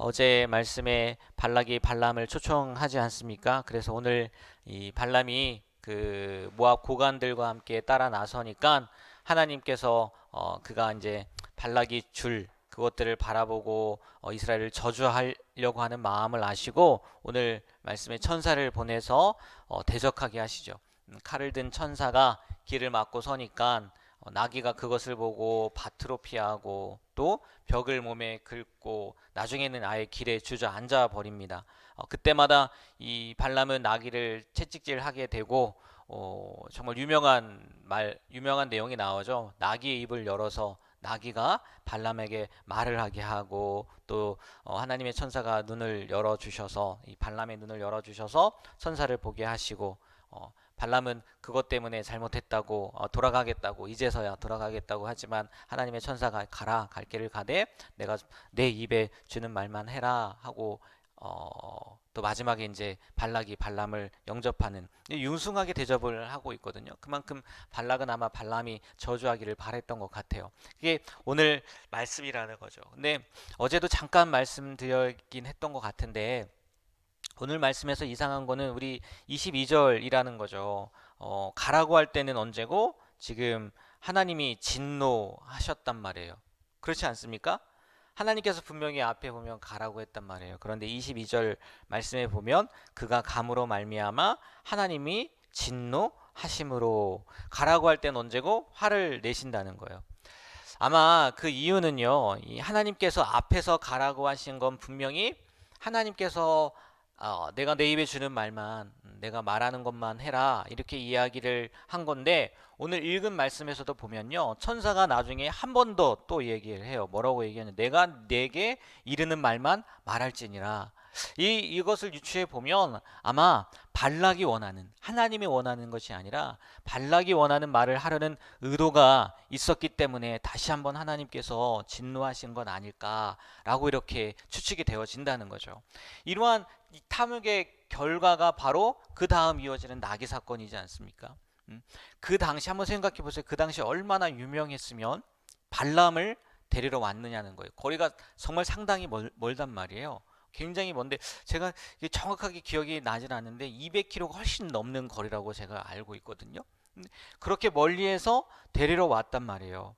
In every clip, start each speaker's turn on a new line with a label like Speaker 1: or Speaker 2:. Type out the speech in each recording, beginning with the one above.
Speaker 1: 어제 말씀에 발락이 발람을 초청하지 않습니까? 그래서 오늘 이 발람이 그 모압 고관들과 함께 따라 나서니까 하나님께서 그가 이제 발락이 줄 그것들을 바라보고 이스라엘을 저주하려고 하는 마음을 아시고 오늘 말씀에 천사를 보내서 대적하게 하시죠. 칼을 든 천사가 길을 막고 서니까 나귀가 그것을 보고 밭으로 피하고 또 벽을 몸에 긁고 나중에는 아예 길에 주저앉아 버립니다. 그때마다 이 발람은 나귀를 채찍질하게 되고 정말 유명한 내용이 나오죠. 나귀의 입을 열어서 나귀가 발람에게 말을 하게 하고 또 하나님의 천사가 눈을 열어 주셔서 이 발람의 눈을 열어 주셔서 천사를 보게 하시고 발람은 그것 때문에 잘못했다고 돌아가겠다고 이제서야 돌아가겠다고 하지만 하나님의 천사가 가라 갈 길을 가되 내가 내 입에 주는 말만 해라 하고 또 마지막에 이제 발락이 발람을 영접하는 융숭하게 대접을 하고 있거든요. 그만큼 발락은 아마 발람이 저주하기를 바랬던 것 같아요. 그게 오늘 말씀이라는 거죠. 근데 어제도 잠깐 말씀드렸긴 했던 것 같은데 오늘 말씀에서 이상한 거는 우리 22절이라는 거죠. 가라고 할 때는 언제고 지금 하나님이 진노하셨단 말이에요. 그렇지 않습니까? 하나님께서 분명히 앞에 보면 가라고 했단 말이에요. 그런데 22절 말씀에 보면 그가 감으로 말미암아 하나님이 진노하심으로 가라고 할 때는 언제고 화를 내신다는 거예요. 아마 그 이유는요. 이 하나님께서 앞에서 가라고 하신 건 분명히 하나님께서 내가 내 입에 주는 말만 내가 말하는 것만 해라 이렇게 이야기를 한 건데 오늘 읽은 말씀에서도 보면요 천사가 나중에 한 번 더 또 얘기를 해요. 뭐라고 얘기하냐 내가 내게 이르는 말만 말할지니라. 이것을 유추해 보면 아마 발락이 원하는 하나님이 원하는 것이 아니라 발락이 원하는 말을 하려는 의도가 있었기 때문에 다시 한번 하나님께서 진노하신 건 아닐까라고 이렇게 추측이 되어진다는 거죠. 이러한 이 탐욕의 결과가 바로 그 다음 이어지는 나귀 사건이지 않습니까? 그 당시 한번 생각해 보세요. 그 당시 얼마나 유명했으면 발람을 데리러 왔느냐는 거예요. 거리가 정말 상당히 멀단 말이에요. 굉장히 먼데 제가 정확하게 기억이 나질 않는데 200km가 훨씬 넘는 거리라고 제가 알고 있거든요. 그렇게 멀리에서 데리러 왔단 말이에요.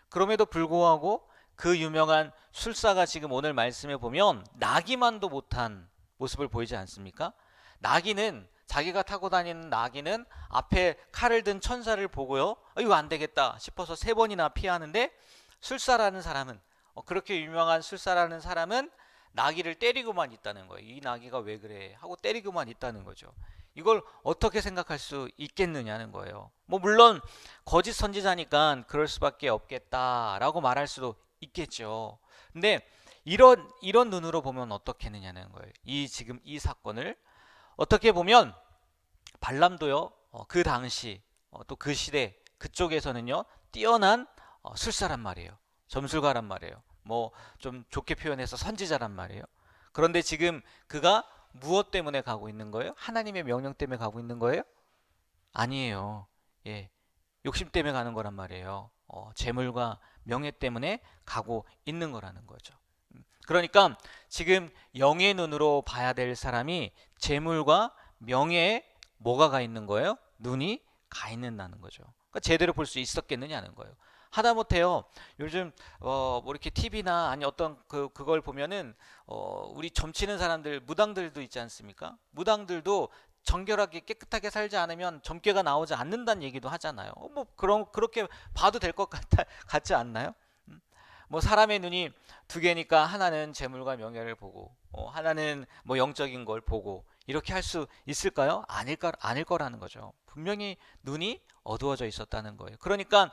Speaker 1: 그럼에도 불구하고 그 유명한 술사가 지금 오늘 말씀에 보면 나기만도 못한 모습을 보이지 않습니까? 나귀는 자기가 타고 다니는 나귀는 앞에 칼을 든 천사를 보고요. 이거 안 되겠다 싶어서 세 번이나 피하는데 술사라는 사람은 그렇게 유명한 술사라는 사람은 나귀를 때리고만 있다는 거예요. 이 나귀가 왜 그래 하고 때리고만 있다는 거죠. 이걸 어떻게 생각할 수 있겠느냐는 거예요. 뭐 물론 거짓 선지자니까 그럴 수밖에 없겠다라고 말할 수도 있겠죠. 근데 이런 눈으로 보면 어떻겠느냐는 거예요. 지금 이 사건을 어떻게 보면 발람도요. 그 당시 또 그 시대 그쪽에서는요. 뛰어난 술사란 말이에요. 점술가란 말이에요. 뭐 좀 좋게 표현해서 선지자란 말이에요. 그런데 지금 그가 무엇 때문에 가고 있는 거예요? 하나님의 명령 때문에 가고 있는 거예요? 아니에요. 예, 욕심 때문에 가는 거란 말이에요. 재물과 명예 때문에 가고 있는 거라는 거죠. 그러니까 지금 영의 눈으로 봐야 될 사람이 재물과 명예에 뭐가 가 있는 거예요? 눈이 가 있는다는 거죠. 그러니까 제대로 볼 수 있었겠느냐는 거예요. 하다못해요. 요즘 뭐 이렇게 TV나 아니 어떤 그걸 보면은 우리 점치는 사람들 무당들도 있지 않습니까? 무당들도 정결하게 깨끗하게 살지 않으면 점괘가 나오지 않는다는 얘기도 하잖아요. 뭐 그렇게 봐도 될 것 같지 않나요? 뭐 사람의 눈이 두 개니까 하나는 재물과 명예를 보고 하나는 뭐 영적인 걸 보고 이렇게 할 수 있을까요? 아닐 거라는 거죠. 분명히 눈이 어두워져 있었다는 거예요. 그러니까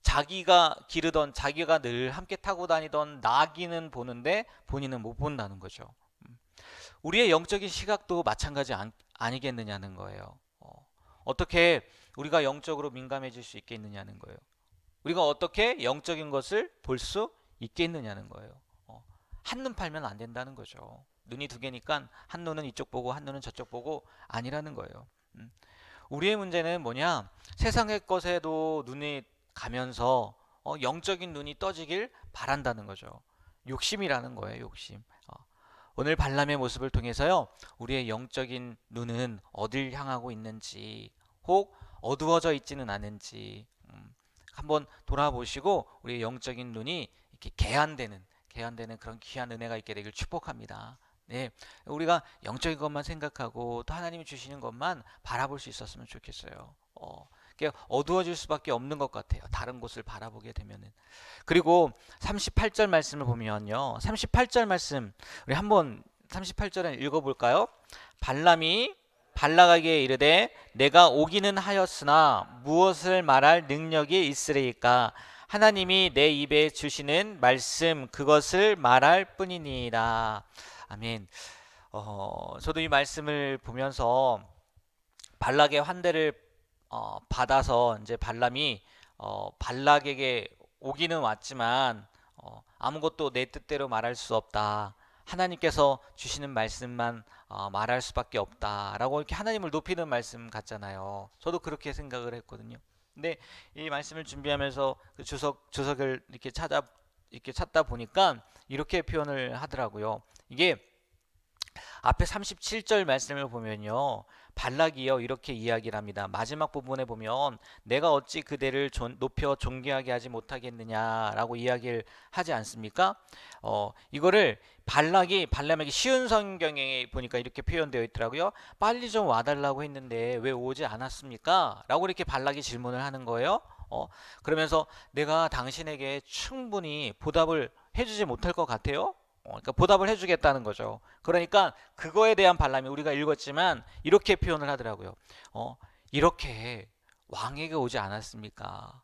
Speaker 1: 자기가 기르던 자기가 늘 함께 타고 다니던 나귀는 보는데 본인은 못 본다는 거죠. 우리의 영적인 시각도 마찬가지 아니겠느냐는 거예요. 어떻게 우리가 영적으로 민감해질 수 있겠느냐는 거예요. 우리가 어떻게 영적인 것을 볼 수 있겠느냐는 거예요. 한눈 팔면 안 된다는 거죠. 눈이 두 개니까 한 눈은 이쪽 보고 한 눈은 저쪽 보고 아니라는 거예요. 우리의 문제는 뭐냐? 세상의 것에도 눈이 가면서 영적인 눈이 떠지길 바란다는 거죠. 욕심이라는 거예요. 욕심. 오늘 발람의 모습을 통해서요, 우리의 영적인 눈은 어딜 향하고 있는지, 혹 어두워져 있지는 않은지 한번 돌아보시고 우리의 영적인 눈이 이렇게 개안되는 그런 귀한 은혜가 있게 되길 축복합니다. 네, 우리가 영적인 것만 생각하고 또 하나님이 주시는 것만 바라볼 수 있었으면 좋겠어요. 이게 어두워질 수밖에 없는 것 같아요. 다른 곳을 바라보게 되면은. 그리고 38절 말씀을 보면요, 38절 말씀 우리 한번 38절을 읽어볼까요? 발람이 발락에게 이르되 내가 오기는 하였으나 무엇을 말할 능력이 있으리까? 하나님이 내 입에 주시는 말씀 그것을 말할 뿐이니이다. 아멘. 저도 이 말씀을 보면서 발락의 환대를 받아서 이제 발람이 발락에게 오기는 왔지만 아무것도 내 뜻대로 말할 수 없다. 하나님께서 주시는 말씀만 말할 수밖에 없다라고 이렇게 하나님을 높이는 말씀 같잖아요. 저도 그렇게 생각을 했거든요. 근데 이 말씀을 준비하면서 그 주석을 이렇게 찾다 보니까 이렇게 표현을 하더라고요. 이게 앞에 37절 말씀을 보면요, 발락이요 이렇게 이야기를 합니다. 마지막 부분에 보면 내가 어찌 그대를 높여 존귀하게 하지 못하겠느냐라고 이야기를 하지 않습니까? 이거를 발람에게 쉬운 성경에 보니까 이렇게 표현되어 있더라고요. 빨리 좀 와달라고 했는데 왜 오지 않았습니까? 라고 이렇게 발락이 질문을 하는 거예요. 그러면서 내가 당신에게 충분히 보답을 해주지 못할 것 같아요. 그러니까 보답을 해주겠다는 거죠. 그러니까 그거에 대한 발람이 우리가 읽었지만 이렇게 표현을 하더라고요. 이렇게 왕에게 오지 않았습니까?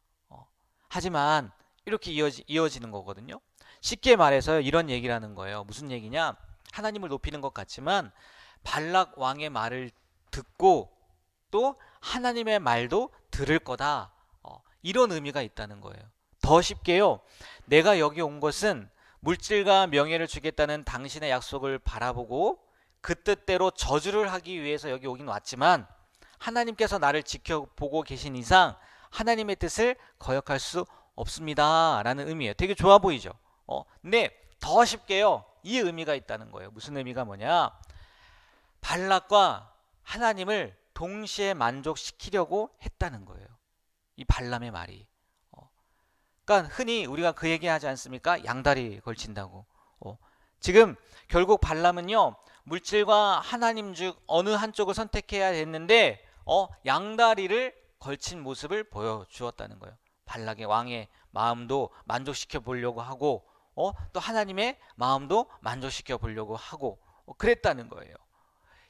Speaker 1: 하지만 이렇게 이어지는 거거든요. 쉽게 말해서 이런 얘기를 하는 거예요. 무슨 얘기냐? 하나님을 높이는 것 같지만 발락 왕의 말을 듣고 또 하나님의 말도 들을 거다. 이런 의미가 있다는 거예요. 더 쉽게요. 내가 여기 온 것은 물질과 명예를 주겠다는 당신의 약속을 바라보고 그 뜻대로 저주를 하기 위해서 여기 오긴 왔지만 하나님께서 나를 지켜보고 계신 이상 하나님의 뜻을 거역할 수 없습니다 라는 의미예요. 되게 좋아 보이죠. 근데 더 쉽게요, 이 의미가 있다는 거예요. 무슨 의미가 뭐냐? 발락과 하나님을 동시에 만족시키려고 했다는 거예요. 이 발람의 말이. 그러니까 흔히 우리가 그 얘기 하지 않습니까? 양다리 걸친다고. 지금 결국 발람은요, 물질과 하나님 중 어느 한쪽을 선택해야 했는데 양다리를 걸친 모습을 보여주었다는 거예요. 발락의 왕의 마음도 만족시켜 보려고 하고 또 하나님의 마음도 만족시켜 보려고 하고 그랬다는 거예요.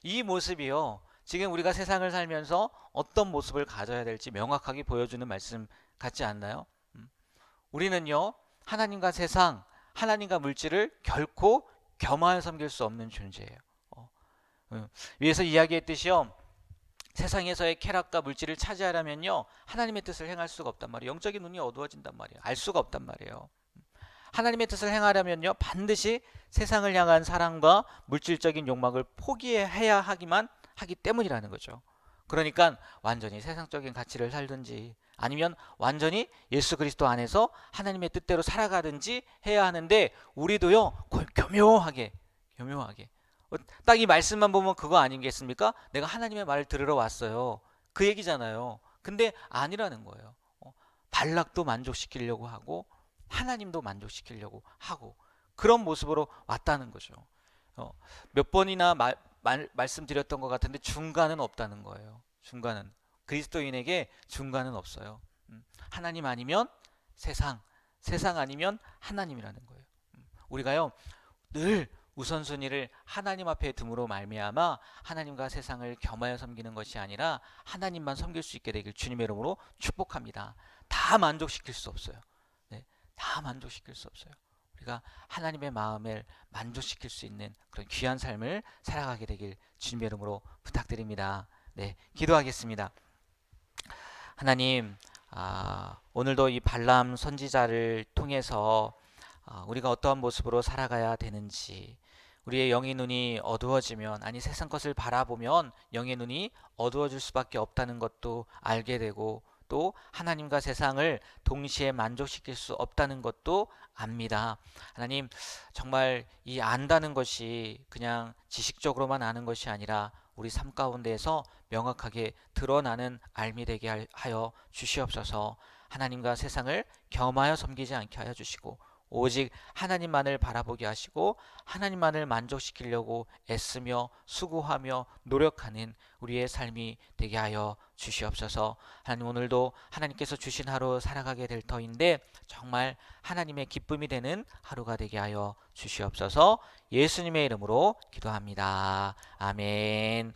Speaker 1: 이 모습이요, 지금 우리가 세상을 살면서 어떤 모습을 가져야 될지 명확하게 보여주는 말씀 같지 않나요? 우리는요, 하나님과 세상, 하나님과 물질을 결코 겸하여 섬길 수 없는 존재예요. 위에서 이야기했듯이요, 세상에서의 쾌락과 물질을 차지하려면요, 하나님의 뜻을 행할 수가 없단 말이에요. 영적인 눈이 어두워진단 말이에요. 알 수가 없단 말이에요. 하나님의 뜻을 행하려면요, 반드시 세상을 향한 사랑과 물질적인 욕망을 포기해야 하기 때문이라는 거죠. 그러니까 완전히 세상적인 가치를 살든지 아니면 완전히 예수 그리스도 안에서 하나님의 뜻대로 살아가든지 해야 하는데, 우리도요 교묘하게 딱 이 말씀만 보면 그거 아니겠습니까? 내가 하나님의 말을 들으러 왔어요, 그 얘기잖아요. 근데 아니라는 거예요. 발락도 만족시키려고 하고 하나님도 만족시키려고 하고 그런 모습으로 왔다는 거죠. 몇 번이나 말씀드렸던 것 같은데 중간은 없다는 거예요. 중간은, 그리스도인에게 중간은 없어요. 하나님 아니면 세상, 세상 아니면 하나님이라는 거예요. 우리가요 늘 우선순위를 하나님 앞에 둠으로 말미암아 하나님과 세상을 겸하여 섬기는 것이 아니라 하나님만 섬길 수 있게 되길 주님의 이름으로 축복합니다. 다 만족시킬 수 없어요. 네, 다 만족시킬 수 없어요. 우리가 하나님의 마음을 만족시킬 수 있는 그런 귀한 삶을 살아가게 되길 주님의 이름으로 부탁드립니다. 네, 기도하겠습니다. 하나님, 오늘도 이 발람 선지자를 통해서 우리가 어떠한 모습으로 살아가야 되는지, 우리의 영의 눈이 어두워지면, 아니 세상 것을 바라보면 영의 눈이 어두워질 수밖에 없다는 것도 알게 되고, 또 하나님과 세상을 동시에 만족시킬 수 없다는 것도 압니다. 하나님, 정말 이 안다는 것이 그냥 지식적으로만 아는 것이 아니라 우리 삶 가운데에서 명확하게 드러나는 알미 되게 하여 주시옵소서. 하나님과 세상을 겸하여 섬기지 않게 하여 주시고 오직 하나님만을 바라보게 하시고 하나님만을 만족시키려고 애쓰며 수고하며 노력하는 우리의 삶이 되게 하여 주시옵소서. 하나님, 오늘도 하나님께서 주신 하루 살아가게 될 터인데 정말 하나님의 기쁨이 되는 하루가 되게 하여 주시옵소서. 예수님의 이름으로 기도합니다. 아멘.